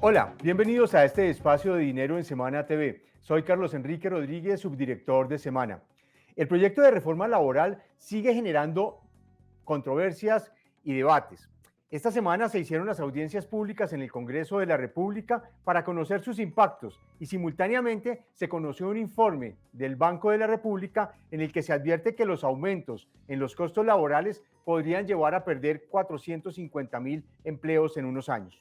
Hola, bienvenidos a este espacio de Dinero en Semana TV. Soy Carlos Enrique Rodríguez, subdirector de Semana. El proyecto de reforma laboral sigue generando controversias y debates. Esta semana se hicieron las audiencias públicas en el Congreso de la República para conocer sus impactos y simultáneamente se conoció un informe del Banco de la República en el que se advierte que los aumentos en los costos laborales podrían llevar a perder 450.000 empleos en unos años.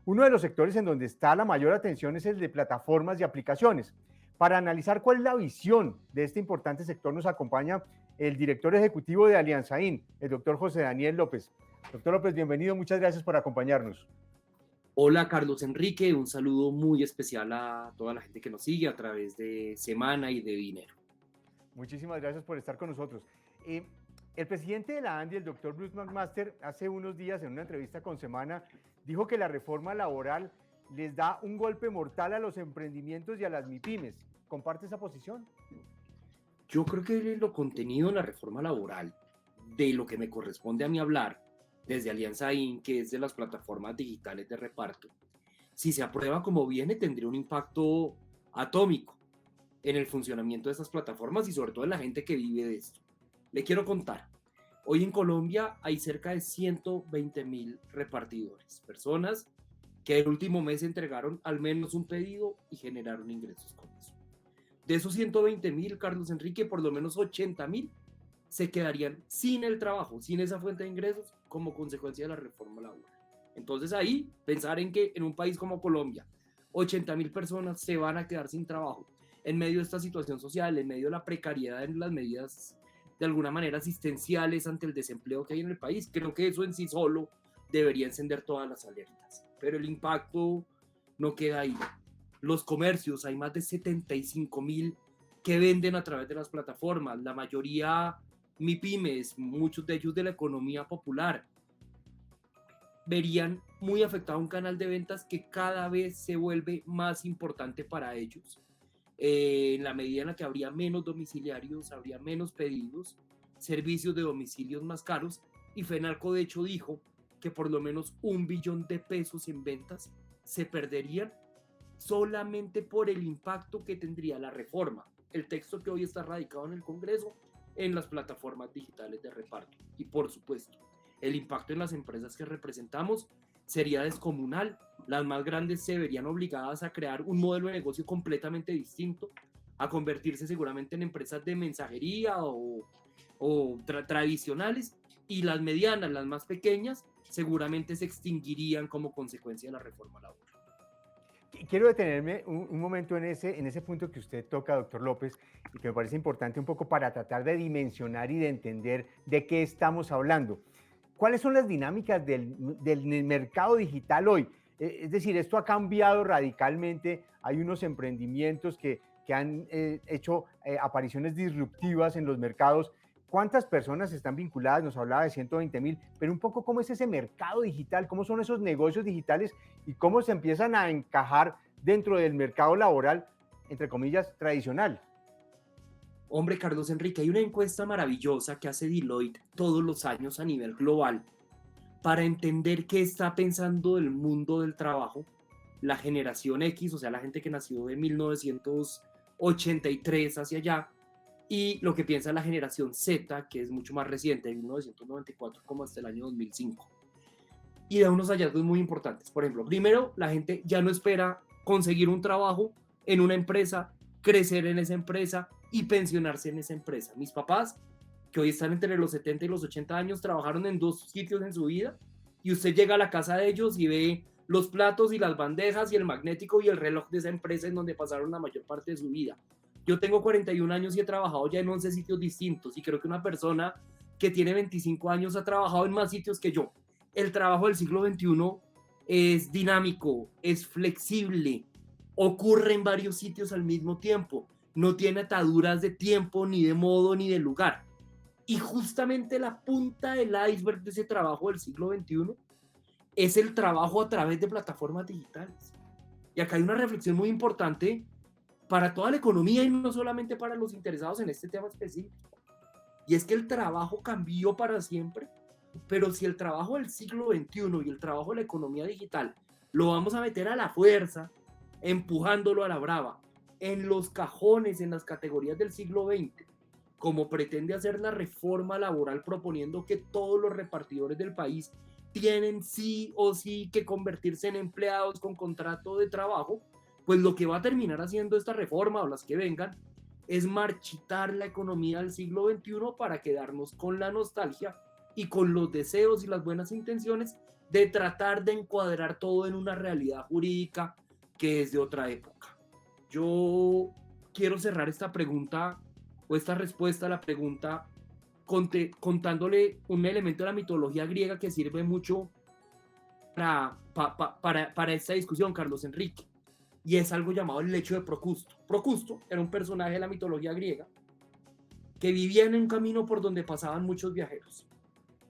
Uno de los sectores en donde está la mayor atención es el de plataformas y aplicaciones. Para analizar cuál es la visión de este importante sector nos acompaña el director ejecutivo de Alianzain, el doctor José Daniel López. Doctor López, bienvenido, muchas gracias por acompañarnos. Hola Carlos Enrique, un saludo muy especial a toda la gente que nos sigue a través de Semana y de Dinero. Muchísimas gracias por estar con nosotros. Eh, el presidente de la ANDI, el doctor Bruce McMaster, hace unos días en una entrevista con Semana, dijo que la reforma laboral les da un golpe mortal a los emprendimientos y a las MIPYMES. ¿Comparte esa posición? Yo creo que lo contenido en la reforma laboral, de lo que me corresponde a mí hablar, desde Alianza Inc., que es de las plataformas digitales de reparto, si se aprueba como viene, tendría un impacto atómico en el funcionamiento de estas plataformas y sobre todo en la gente que vive de esto. Le quiero contar, hoy en Colombia hay cerca de 120.000 repartidores, personas que el último mes entregaron al menos un pedido y generaron ingresos con eso. De esos 120.000, Carlos Enrique, por lo menos 80.000 se quedarían sin el trabajo, sin esa fuente de ingresos como consecuencia de la reforma laboral. Entonces ahí pensar en que en un país como Colombia 80.000 personas se van a quedar sin trabajo en medio de esta situación social, en medio de la precariedad en las medidas de alguna manera asistenciales ante el desempleo que hay en el país, creo que eso en sí solo debería encender todas las alertas. Pero el impacto no queda ahí. Los comercios, hay más de 75.000 que venden a través de las plataformas, la mayoría MIPYMES, muchos de ellos de la economía popular, verían muy afectado un canal de ventas que cada vez se vuelve más importante para ellos. En la medida en la que habría menos domiciliarios, habría menos pedidos, servicios de domicilios más caros, y FENALCO de hecho dijo que por lo menos 1 billón de pesos en ventas se perderían solamente por el impacto que tendría la reforma, el texto que hoy está radicado en el Congreso, en las plataformas digitales de reparto. Y por supuesto, el impacto en las empresas que representamos sería descomunal. Las más grandes se verían obligadas a crear un modelo de negocio completamente distinto, a convertirse seguramente en empresas de mensajería o tradicionales, y las medianas, las más pequeñas, seguramente se extinguirían como consecuencia de la reforma laboral. Quiero detenerme un momento en ese punto que usted toca, doctor López, y que me parece importante un poco para tratar de dimensionar y de entender de qué estamos hablando. ¿Cuáles son las dinámicas del mercado digital hoy? Es decir, esto ha cambiado radicalmente. Hay unos emprendimientos que han hecho apariciones disruptivas en los mercados. ¿Cuántas personas están vinculadas? Nos hablaba de 120.000, pero un poco cómo es ese mercado digital, cómo son esos negocios digitales y cómo se empiezan a encajar dentro del mercado laboral, entre comillas, tradicional. Hombre, Carlos Enrique, hay una encuesta maravillosa que hace Deloitte todos los años a nivel global para entender qué está pensando el mundo del trabajo, la generación X, o sea, la gente que nació de 1983 hacia allá, y lo que piensa la generación Z, que es mucho más reciente, de 1994 como hasta el año 2005. Y da unos hallazgos muy importantes. Por ejemplo, primero, la gente ya no espera conseguir un trabajo en una empresa, crecer en esa empresa y pensionarse en esa empresa. Mis papás, que hoy están entre los 70 y los 80 años, trabajaron en 2 sitios en su vida, y usted llega a la casa de ellos y ve los platos y las bandejas y el magnético y el reloj de esa empresa en donde pasaron la mayor parte de su vida. Yo tengo 41 años y he trabajado ya en 11 sitios distintos, y creo que una persona que tiene 25 años ha trabajado en más sitios que yo. El trabajo del siglo XXI es dinámico, es flexible, ocurre en varios sitios al mismo tiempo, no tiene ataduras de tiempo, ni de modo, ni de lugar. Y justamente la punta del iceberg de ese trabajo del siglo XXI es el trabajo a través de plataformas digitales. Y acá hay una reflexión muy importante para toda la economía y no solamente para los interesados en este tema específico. Y es que el trabajo cambió para siempre, pero si el trabajo del siglo XXI y el trabajo de la economía digital lo vamos a meter a la fuerza, empujándolo a la brava, en los cajones, en las categorías del siglo XX, como pretende hacer la reforma laboral proponiendo que todos los repartidores del país tienen sí o sí que convertirse en empleados con contrato de trabajo, pues lo que va a terminar haciendo esta reforma o las que vengan es marchitar la economía del siglo XXI para quedarnos con la nostalgia y con los deseos y las buenas intenciones de tratar de encuadrar todo en una realidad jurídica que es de otra época. Yo quiero cerrar esta pregunta o esta respuesta a la pregunta contándole un elemento de la mitología griega que sirve mucho para esta discusión, Carlos Enrique, y es algo llamado el lecho de Procusto. Procusto era un personaje de la mitología griega que vivía en un camino por donde pasaban muchos viajeros,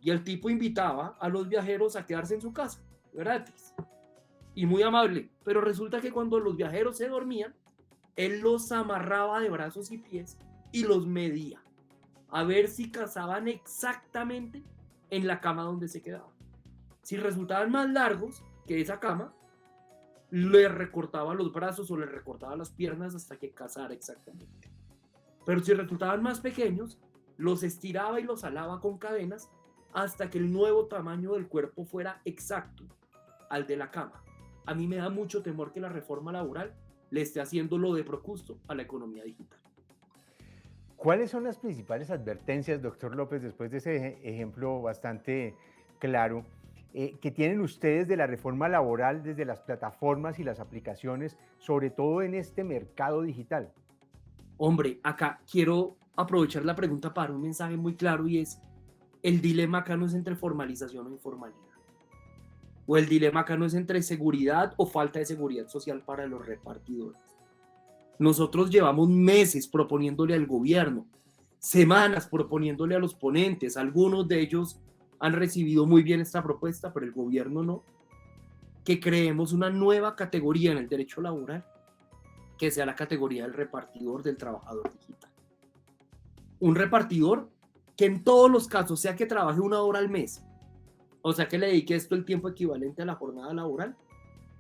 y el tipo invitaba a los viajeros a quedarse en su casa, gratis, y muy amable, pero resulta que cuando los viajeros se dormían, él los amarraba de brazos y pies y los medía, a ver si casaban exactamente en la cama donde se quedaban. Si resultaban más largos que esa cama, le recortaba los brazos o le recortaba las piernas hasta que casara exactamente. Pero si resultaban más pequeños, los estiraba y los alaba con cadenas hasta que el nuevo tamaño del cuerpo fuera exacto al de la cama. A mí me da mucho temor que la reforma laboral le esté haciendo lo de Procusto a la economía digital. ¿Cuáles son las principales advertencias, doctor López, después de ese ejemplo bastante claro, que tienen ustedes de la reforma laboral desde las plataformas y las aplicaciones, sobre todo en este mercado digital? Hombre, acá quiero aprovechar la pregunta para un mensaje muy claro y es, el dilema acá no es entre formalización o informalidad. O el dilema acá no es entre seguridad o falta de seguridad social para los repartidores. Nosotros llevamos meses proponiéndole al gobierno, semanas proponiéndole a los ponentes, algunos de ellos han recibido muy bien esta propuesta, pero el gobierno no, que creemos una nueva categoría en el derecho laboral, que sea la categoría del repartidor, del trabajador digital. Un repartidor que en todos los casos, sea que trabaje 1 hora al mes, o sea que le dedique esto el tiempo equivalente a la jornada laboral,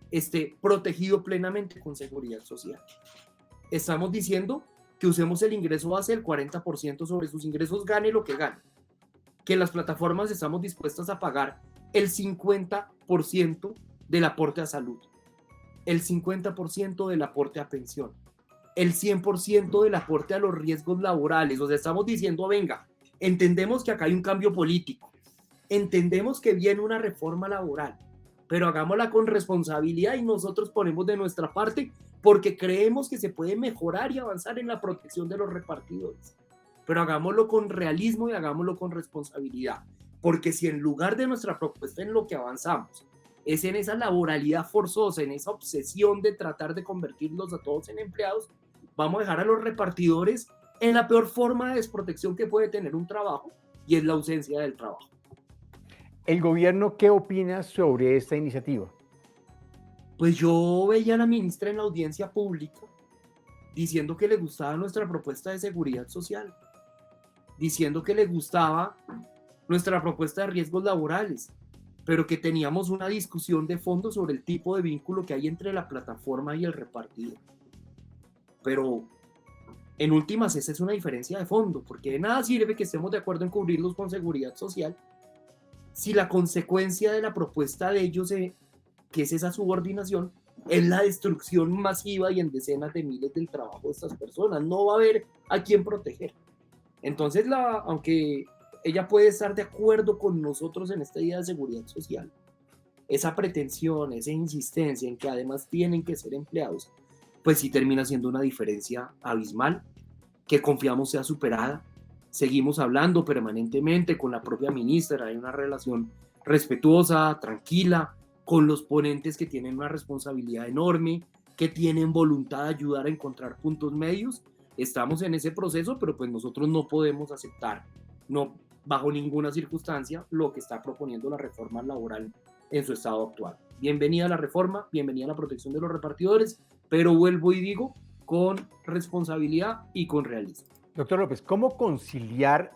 esté protegido plenamente con seguridad social. Estamos diciendo que usemos el ingreso base del 40% sobre sus ingresos, gane lo que gane. Que las plataformas estamos dispuestas a pagar el 50% del aporte a salud, el 50% del aporte a pensión, el 100% del aporte a los riesgos laborales. O sea, estamos diciendo, venga, entendemos que acá hay un cambio político, entendemos que viene una reforma laboral, pero hagámosla con responsabilidad y nosotros ponemos de nuestra parte porque creemos que se puede mejorar y avanzar en la protección de los repartidores. Pero hagámoslo con realismo y hagámoslo con responsabilidad. Porque si en lugar de nuestra propuesta en lo que avanzamos es en esa laboralidad forzosa, en esa obsesión de tratar de convertirlos a todos en empleados, vamos a dejar a los repartidores en la peor forma de desprotección que puede tener un trabajo, y es la ausencia del trabajo. ¿El gobierno qué opina sobre esta iniciativa? Pues yo veía a la ministra en la audiencia pública diciendo que le gustaba nuestra propuesta de seguridad social, diciendo que le gustaba nuestra propuesta de riesgos laborales, pero que teníamos una discusión de fondo sobre el tipo de vínculo que hay entre la plataforma y el repartidor. Pero en últimas esa es una diferencia de fondo, porque de nada sirve que estemos de acuerdo en cubrirlos con seguridad social si la consecuencia de la propuesta de ellos, que es esa subordinación, es la destrucción masiva y en decenas de miles del trabajo de estas personas. No va a haber a quien proteger. Entonces, aunque ella puede estar de acuerdo con nosotros en esta idea de seguridad social, esa pretensión, esa insistencia en que además tienen que ser empleados, pues sí termina siendo una diferencia abismal que confiamos sea superada. Seguimos hablando permanentemente con la propia ministra, hay una relación respetuosa, tranquila, con los ponentes que tienen una responsabilidad enorme, que tienen voluntad de ayudar a encontrar puntos medios. Estamos en ese proceso, pero pues nosotros no podemos aceptar, no, bajo ninguna circunstancia, lo que está proponiendo la reforma laboral en su estado actual. Bienvenida a la reforma, bienvenida a la protección de los repartidores, pero vuelvo y digo, con responsabilidad y con realismo. Doctor López, ¿cómo conciliar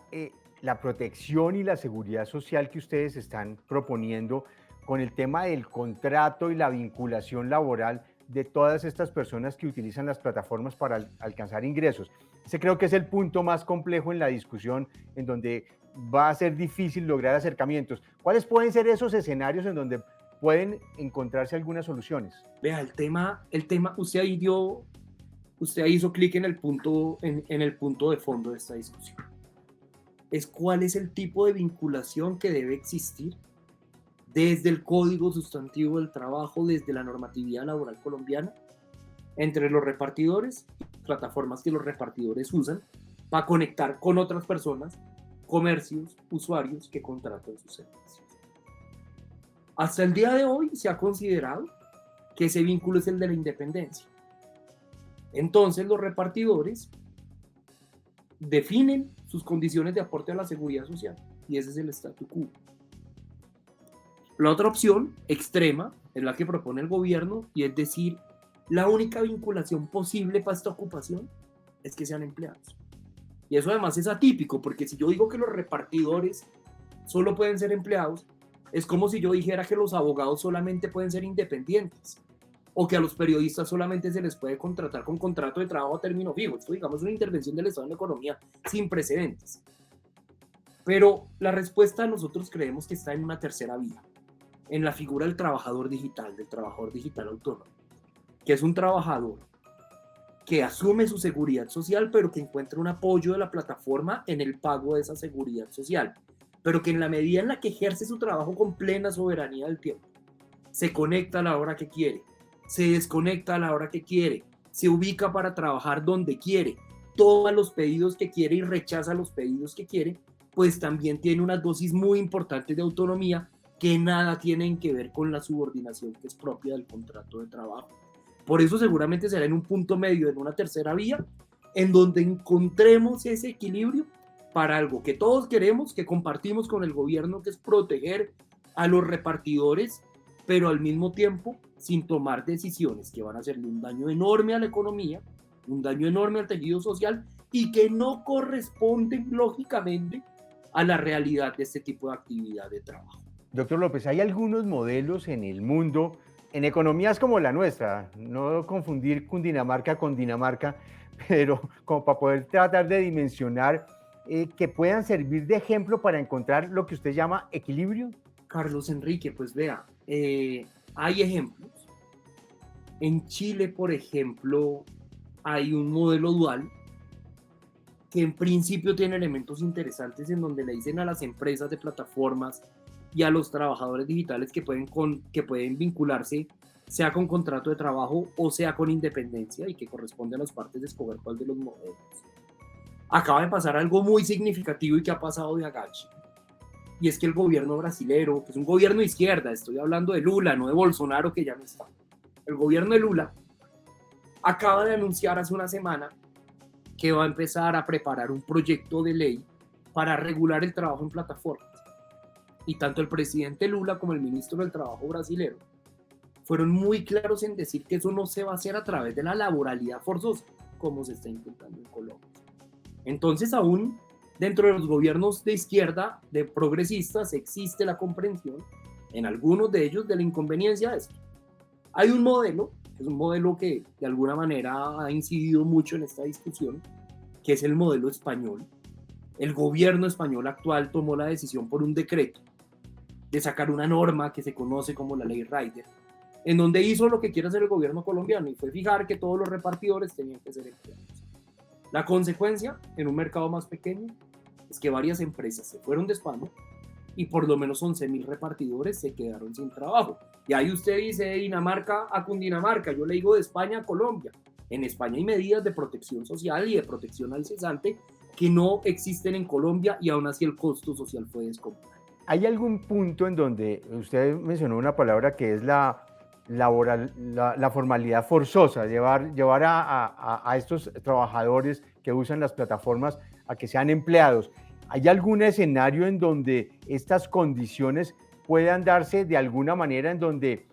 la protección y la seguridad social que ustedes están proponiendo con el tema del contrato y la vinculación laboral de todas estas personas que utilizan las plataformas para alcanzar ingresos. Ese creo que es el punto más complejo en la discusión, en donde va a ser difícil lograr acercamientos. ¿Cuáles pueden ser esos escenarios en donde pueden encontrarse algunas soluciones? Vea, usted ahí hizo clic en el punto, en el punto de fondo de esta discusión. Es cuál es el tipo de vinculación que debe existir desde el Código Sustantivo del Trabajo, desde la normatividad laboral colombiana, entre los repartidores y las plataformas que los repartidores usan para conectar con otras personas, comercios, usuarios que contratan sus servicios. Hasta el día de hoy se ha considerado que ese vínculo es el de la independencia. Entonces los repartidores definen sus condiciones de aporte a la seguridad social y ese es el statu quo. La otra opción extrema es la que propone el gobierno y es decir, la única vinculación posible para esta ocupación es que sean empleados. Y eso además es atípico, porque si yo digo que los repartidores solo pueden ser empleados, es como si yo dijera que los abogados solamente pueden ser independientes o que a los periodistas solamente se les puede contratar con contrato de trabajo a término fijo. Esto, digamos, es una intervención del Estado en la economía sin precedentes. Pero la respuesta nosotros creemos que está en una tercera vía, en la figura del trabajador digital autónomo, que es un trabajador que asume su seguridad social, pero que encuentra un apoyo de la plataforma en el pago de esa seguridad social, pero que en la medida en la que ejerce su trabajo con plena soberanía del tiempo, se conecta a la hora que quiere, se desconecta a la hora que quiere, se ubica para trabajar donde quiere, toma los pedidos que quiere y rechaza los pedidos que quiere, pues también tiene una dosis muy importante de autonomía que nada tienen que ver con la subordinación que es propia del contrato de trabajo. Por eso seguramente será en un punto medio, en una tercera vía, en donde encontremos ese equilibrio para algo que todos queremos, que compartimos con el gobierno, que es proteger a los repartidores, pero al mismo tiempo sin tomar decisiones que van a hacerle un daño enorme a la economía, un daño enorme al tejido social y que no corresponden lógicamente a la realidad de este tipo de actividad de trabajo. Doctor López, hay algunos modelos en el mundo, en economías como la nuestra, no confundir Cundinamarca con Dinamarca, pero como para poder tratar de dimensionar, que puedan servir de ejemplo para encontrar lo que usted llama equilibrio. Carlos Enrique, pues vea, hay ejemplos. En Chile, por ejemplo, hay un modelo dual que en principio tiene elementos interesantes en donde le dicen a las empresas de plataformas y a los trabajadores digitales que pueden vincularse, sea con contrato de trabajo o sea con independencia y que corresponde a las partes de escoger cuál de los modelos. Acaba de pasar algo muy significativo y que ha pasado de agache. Y es que el gobierno brasilero, que es un gobierno de izquierda, estoy hablando de Lula, no de Bolsonaro, que ya no está. El gobierno de Lula acaba de anunciar hace una semana que va a empezar a preparar un proyecto de ley para regular el trabajo en plataformas. Y tanto el presidente Lula como el ministro del Trabajo brasilero fueron muy claros en decir que eso no se va a hacer a través de la laboralidad forzosa, como se está intentando en Colombia. Entonces, aún dentro de los gobiernos de izquierda, de progresistas, existe la comprensión, en algunos de ellos, de la inconveniencia de esto. Hay un modelo, que es un modelo que de alguna manera ha incidido mucho en esta discusión, que es el modelo español. El gobierno español actual tomó la decisión por un decreto de sacar una norma que se conoce como la ley Rider, en donde hizo lo que quiere hacer el gobierno colombiano y fue fijar que todos los repartidores tenían que ser empleados. La consecuencia, en un mercado más pequeño, es que varias empresas se fueron de España y por lo menos 11.000 repartidores se quedaron sin trabajo. Y ahí usted dice de Dinamarca a Cundinamarca, yo le digo de España a Colombia. En España hay medidas de protección social y de protección al cesante que no existen en Colombia y aún así el costo social fue descomunal. ¿Hay algún punto en donde usted mencionó una palabra que es la formalidad forzosa, llevar a estos trabajadores que usan las plataformas a que sean empleados? ¿Hay algún escenario en donde estas condiciones puedan darse de alguna manera en donde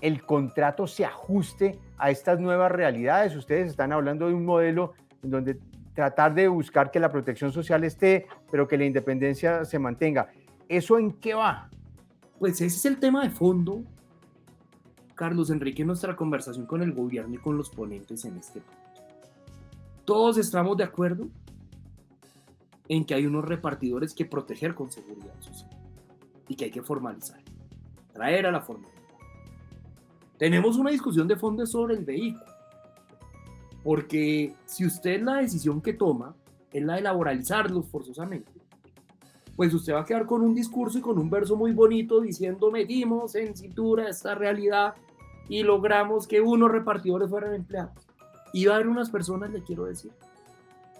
el contrato se ajuste a estas nuevas realidades? Ustedes están hablando de un modelo en donde tratar de buscar que la protección social esté, pero que la independencia se mantenga. ¿Eso en qué va? pues ese es el tema de fondo, Carlos Enrique, en nuestra conversación con el gobierno y con los ponentes en este punto. Todos estamos de acuerdo en que hay unos repartidores que proteger con seguridad social y que hay que formalizar, traer a la formalidad. Tenemos una discusión de fondo sobre el vehículo, porque si usted la decisión que toma es la de laboralizarlos forzosamente, pues usted va a quedar con un discurso y con un verso muy bonito diciendo metimos en cintura esta realidad y logramos que unos repartidores fueran empleados. Y va a haber unas personas, le quiero decir,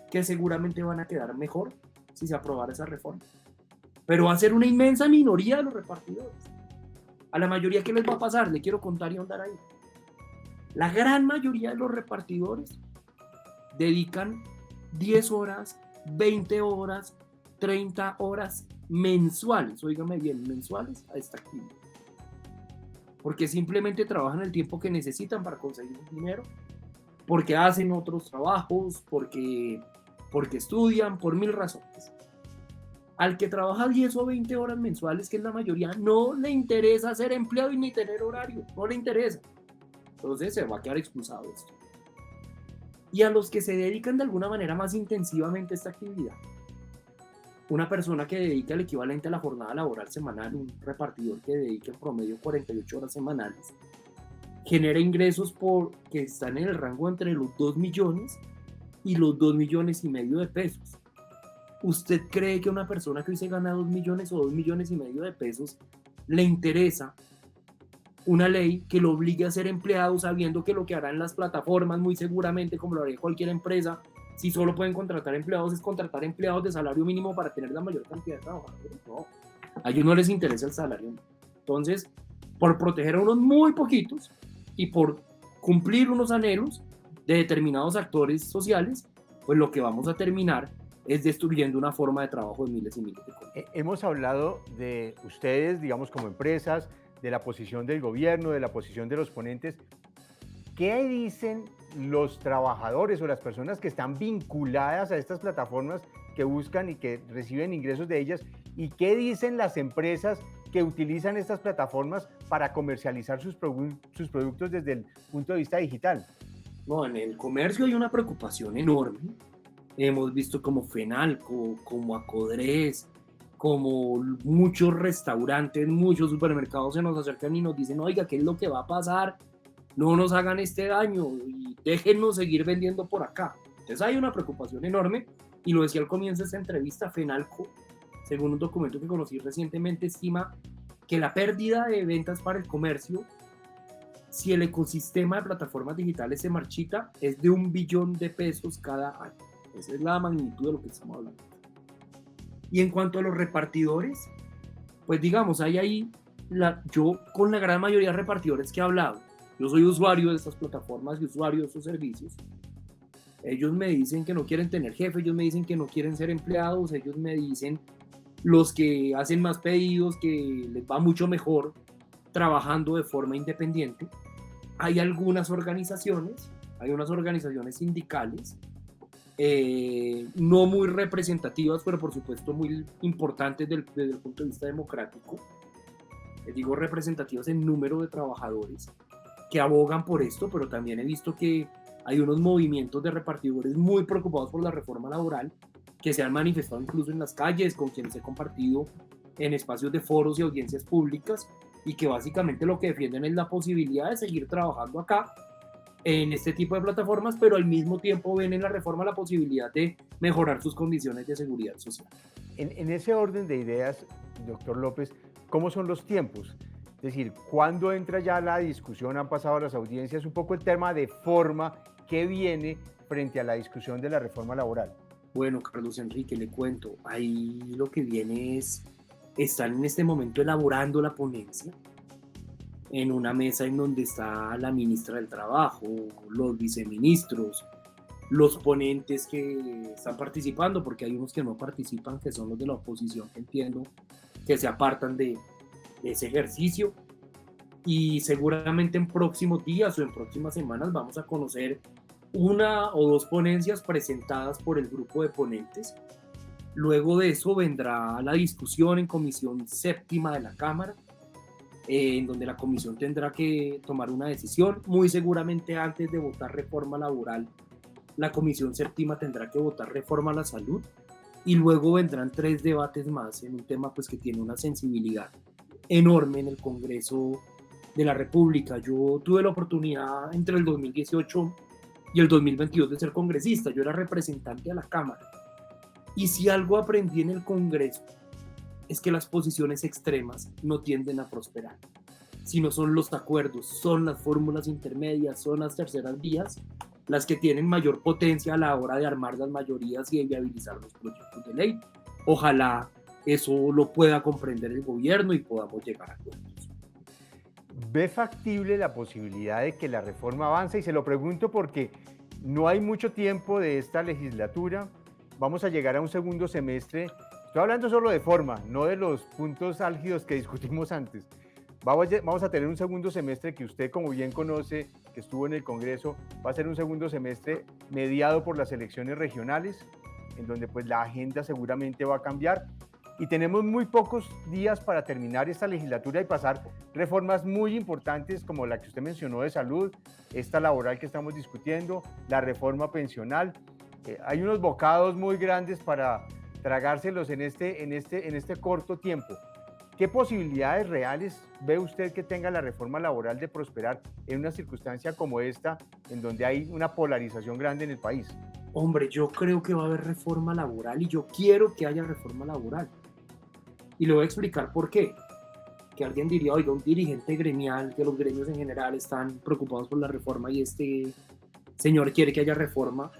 que seguramente van a quedar mejor si se aprobara esa reforma. Pero va a ser una inmensa minoría de los repartidores. A la mayoría, ¿qué les va a pasar? Le quiero contar y ahondar ahí. La gran mayoría de los repartidores dedican 10 horas, 20 horas, 30 horas mensuales, óigame bien, mensuales a esta actividad. Porque simplemente trabajan el tiempo que necesitan para conseguir dinero, porque hacen otros trabajos, porque estudian, por 1000 razones. Al que trabaja 10 o 20 horas mensuales, que es la mayoría, no le interesa ser empleado y ni tener horario, no le interesa. Entonces se va a quedar expulsado esto. Y a los que se dedican de alguna manera más intensivamente a esta actividad, una persona que dedica el equivalente a la jornada laboral semanal, un repartidor que dedica en promedio 48 horas semanales, genera ingresos que están en el rango entre los 2 millones y los 2 millones y medio de pesos. ¿Usted cree que a una persona que hoy se gana 2 millones o 2 millones y medio de pesos le interesa una ley que lo obligue a ser empleado sabiendo que lo que harán las plataformas, muy seguramente, como lo haría cualquier empresa, si solo pueden contratar empleados, es contratar empleados de salario mínimo para tener la mayor cantidad de trabajadores? No, a ellos no les interesa el salario. Entonces, por proteger a unos muy poquitos y por cumplir unos anhelos de determinados actores sociales, pues lo que vamos a terminar es destruyendo una forma de trabajo de miles y miles de colombianos. Hemos hablado de ustedes, digamos, como empresas, de la posición del gobierno, de la posición de los ponentes. ¿Qué dicen los trabajadores o las personas que están vinculadas a estas plataformas que buscan y que reciben ingresos de ellas? ¿Y qué dicen las empresas que utilizan estas plataformas para comercializar sus productos desde el punto de vista digital? No, en el comercio hay una preocupación enorme. Hemos visto como Fenalco, como Acodres, como muchos restaurantes, muchos supermercados se nos acercan y nos dicen, oiga, ¿qué es lo que va a pasar? No nos hagan este daño y déjennos seguir vendiendo por acá. Entonces hay una preocupación enorme, y lo decía al comienzo de esta entrevista, Fenalco, según un documento que conocí recientemente, estima que la pérdida de ventas para el comercio, si el ecosistema de plataformas digitales se marchita, es de 1 billón de pesos cada año. Esa es la magnitud de lo que estamos hablando. Y en cuanto a los repartidores, pues digamos, yo con la gran mayoría de repartidores que he hablado, yo soy usuario de estas plataformas y usuario de estos servicios, ellos me dicen que no quieren tener jefe, ellos me dicen que no quieren ser empleados, ellos me dicen, los que hacen más pedidos, que les va mucho mejor trabajando de forma independiente. Hay algunas organizaciones, hay unas organizaciones sindicales, no muy representativas, pero por supuesto muy importantes desde el punto de vista democrático, digo representativas en número de trabajadores, que abogan por esto, pero también he visto que hay unos movimientos de repartidores muy preocupados por la reforma laboral, que se han manifestado incluso en las calles, con quienes he compartido en espacios de foros y audiencias públicas, y que básicamente lo que defienden es la posibilidad de seguir trabajando acá en este tipo de plataformas, pero al mismo tiempo ven en la reforma la posibilidad de mejorar sus condiciones de seguridad social. En ese orden de ideas, doctor López, ¿cómo son los tiempos? Es decir, ¿cuándo entra ya la discusión? Han pasado las audiencias, un poco el tema de forma que viene frente a la discusión de la reforma laboral. Bueno, Carlos Enrique, le cuento, ahí lo que viene están en este momento elaborando la ponencia en una mesa en donde está la ministra del Trabajo, los viceministros, los ponentes que están participando, porque hay unos que no participan, que son los de la oposición, que entiendo que se apartan de ese ejercicio, y seguramente en próximos días o en próximas semanas vamos a conocer 1 o 2 ponencias presentadas por el grupo de ponentes. Luego de eso vendrá la discusión en comisión séptima de la Cámara, en donde la comisión tendrá que tomar una decisión. Muy seguramente antes de votar reforma laboral, la comisión séptima tendrá que votar reforma a la salud y luego vendrán 3 debates más en un tema pues que tiene una sensibilidad enorme en el Congreso de la República. Yo tuve la oportunidad entre el 2018 y el 2022 de ser congresista. Yo era representante a la Cámara. Y si algo aprendí en el Congreso es que las posiciones extremas no tienden a prosperar, sino son los acuerdos, son las fórmulas intermedias, son las terceras vías las que tienen mayor potencia a la hora de armar las mayorías y de viabilizar los proyectos de ley. Ojalá eso lo pueda comprender el gobierno y podamos llegar a acuerdos. ¿Ve factible la posibilidad de que la reforma avance? Y se lo pregunto porque no hay mucho tiempo de esta legislatura. Vamos a llegar a un segundo semestre. Estoy hablando solo de forma, no de los puntos álgidos que discutimos antes. Vamos a tener un segundo semestre que usted, como bien conoce, que estuvo en el Congreso, va a ser un segundo semestre mediado por las elecciones regionales, en donde pues la agenda seguramente va a cambiar. Y tenemos muy pocos días para terminar esta legislatura y pasar reformas muy importantes como la que usted mencionó de salud, esta laboral que estamos discutiendo, la reforma pensional. Hay unos bocados muy grandes para tragárselos en este corto tiempo. ¿Qué posibilidades reales ve usted que tenga la reforma laboral de prosperar en una circunstancia como esta, en donde hay una polarización grande en el país? Hombre, yo creo que va a haber reforma laboral y yo quiero que haya reforma laboral. Y le voy a explicar por qué. Que alguien diría, oiga, un dirigente gremial, que los gremios en general están preocupados por la reforma y este señor quiere que haya reforma.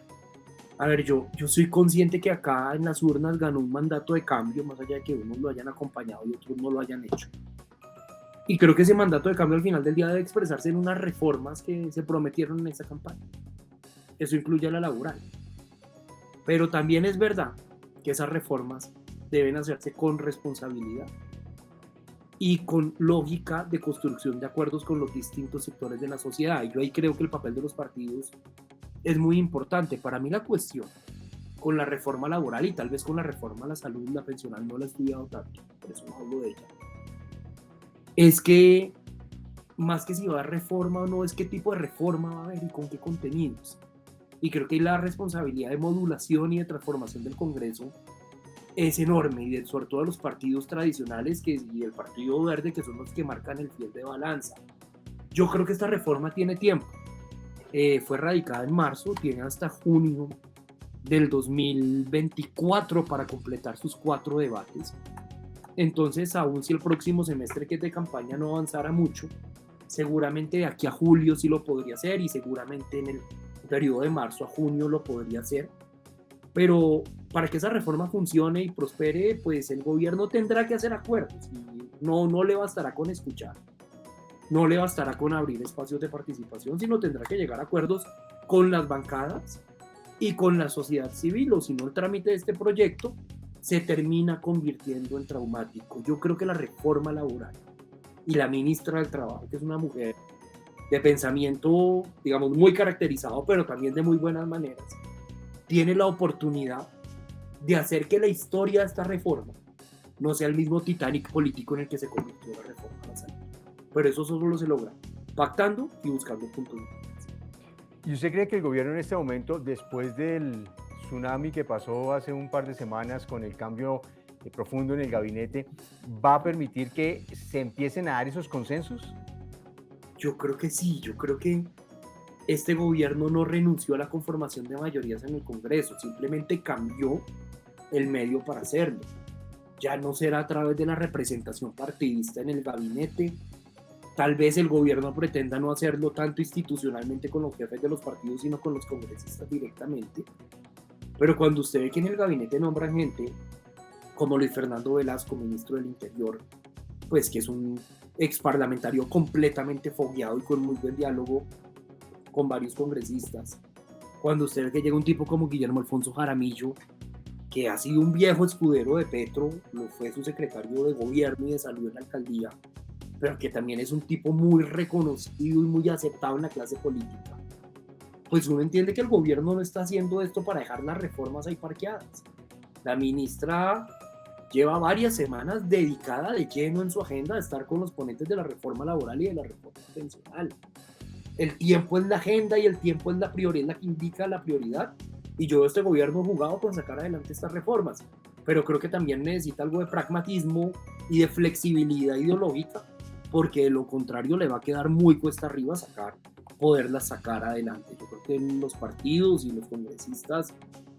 A ver, yo soy consciente que acá en las urnas ganó un mandato de cambio, más allá de que unos lo hayan acompañado y otros no lo hayan hecho. Y creo que ese mandato de cambio al final del día debe expresarse en unas reformas que se prometieron en esa campaña. Eso incluye a la laboral. Pero también es verdad que esas reformas deben hacerse con responsabilidad y con lógica de construcción de acuerdos con los distintos sectores de la sociedad. Y yo ahí creo que el papel de los partidos es muy importante. Para mí la cuestión con la reforma laboral y tal vez con la reforma a la salud, la pensional no la he estudiado tanto, por eso no hablo de ella, es que más que si va a haber reforma o no, es qué tipo de reforma va a haber y con qué contenidos. Y creo que la responsabilidad de modulación y de transformación del Congreso es enorme, y sobre todo de los partidos tradicionales y el Partido Verde, que son los que marcan el fiel de balanza. Yo creo que esta reforma tiene tiempo. Fue radicada en marzo, tiene hasta junio del 2024 para completar sus 4 debates. Entonces, aún si el próximo semestre, que es de campaña, no avanzara mucho, seguramente de aquí a julio sí lo podría hacer, y seguramente en el periodo de marzo a junio lo podría hacer. Pero para que esa reforma funcione y prospere, pues el gobierno tendrá que hacer acuerdos. Y no le bastará con escuchar, no le bastará con abrir espacios de participación, sino tendrá que llegar a acuerdos con las bancadas y con la sociedad civil, o si no, el trámite de este proyecto se termina convirtiendo en traumático. Yo creo que la reforma laboral y la ministra del Trabajo, que es una mujer de pensamiento, digamos, muy caracterizado, pero también de muy buenas maneras, tiene la oportunidad de hacer que la historia de esta reforma no sea el mismo Titanic político en el que se convirtió la reforma a la salud. Pero eso solo se logra pactando y buscando puntos de encuentro. ¿Y usted cree que el gobierno en este momento, después del tsunami que pasó hace un par de semanas con el cambio profundo en el gabinete, va a permitir que se empiecen a dar esos consensos? Yo creo que sí, yo creo que este gobierno no renunció a la conformación de mayorías en el Congreso, simplemente cambió el medio para hacerlo. Ya no será a través de la representación partidista en el gabinete. Tal vez el gobierno pretenda no hacerlo tanto institucionalmente con los jefes de los partidos, sino con los congresistas directamente. Pero cuando usted ve que en el gabinete nombran gente como Luis Fernando Velasco, ministro del Interior, pues que es un ex parlamentario completamente fogueado y con muy buen diálogo con varios congresistas. Cuando usted ve que llega un tipo como Guillermo Alfonso Jaramillo, que ha sido un viejo escudero de Petro, lo fue su secretario de gobierno y de salud en la alcaldía, pero que también es un tipo muy reconocido y muy aceptado en la clase política, pues uno entiende que el gobierno no está haciendo esto para dejar las reformas ahí parqueadas. La ministra lleva varias semanas dedicada de lleno en su agenda a estar con los ponentes de la reforma laboral y de la reforma pensional. El tiempo es la agenda y el tiempo es la prioridad, la que indica la prioridad. Y yo este gobierno he jugado con sacar adelante estas reformas, pero creo que también necesita algo de pragmatismo y de flexibilidad ideológica, porque de lo contrario le va a quedar muy cuesta arriba poderlas sacar adelante. Yo creo que los partidos y los congresistas,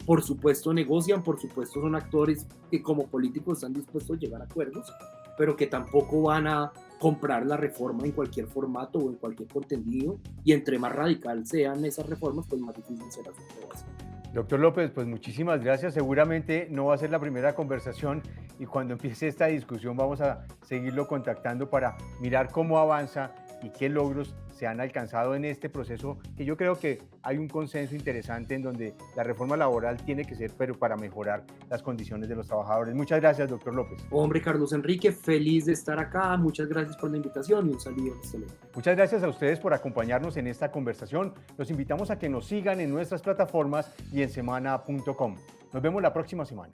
por supuesto, negocian, por supuesto, son actores que como políticos están dispuestos a llegar a acuerdos, pero que tampoco van a comprar la reforma en cualquier formato o en cualquier contenido, y entre más radical sean esas reformas, pues más difícil será su aprobación. Doctor López, pues muchísimas gracias. Seguramente no va a ser la primera conversación y cuando empiece esta discusión vamos a seguirlo contactando para mirar cómo avanza y qué logros se han alcanzado en este proceso, que yo creo que hay un consenso interesante en donde la reforma laboral tiene que ser, pero para mejorar las condiciones de los trabajadores. Muchas gracias, doctor López. Hombre, Carlos Enrique, feliz de estar acá. Muchas gracias por la invitación y un saludo excelente. Muchas gracias a ustedes por acompañarnos en esta conversación. Los invitamos a que nos sigan en nuestras plataformas y en semana.com. Nos vemos la próxima semana.